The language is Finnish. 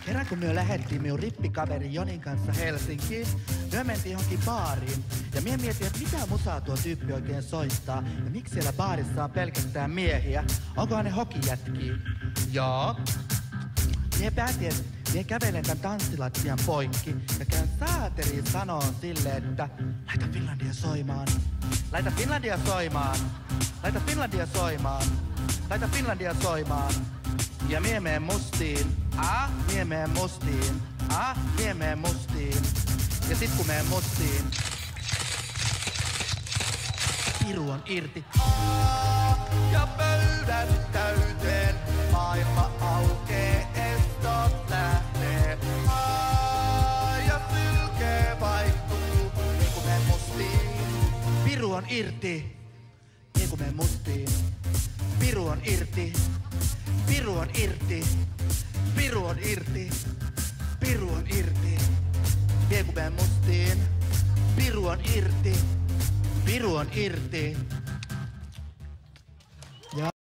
Kerran kun me lähdettiin minun rippikaveri Jonin kanssa Helsinkiin, me mentiin johonkin baariin. Ja mie mietin, että mitä musaa tuo tyyppi oikein soittaa. Ja miksi siellä baarissa on pelkästään miehiä. Onkohan ne hokijätkiä? Joo. Mie päätin, että mie kävelen tän tanssilattian poikki. Ja käyn saateriin sanoon silleen, että laita Finlandia soimaan. Laita Finlandia soimaan. Laita Finlandia soimaan. Laita Finlandia soimaan. Ja mie meen mustiin. Mie meen mustiin. Mie meen mustiin. Ja sit kun meen mustiin, piru on irti. Ja pöydät täyteen, maailma aukee, estot lähtee. Ja sylkee vaihtuu, niin kun meen mustiin. Piru on irti, niin kun meen mustiin. Piru on irti, piru on irti, piru on irti, piru on irti. Niin kun meen mustiin, piru on irti, piru on irti.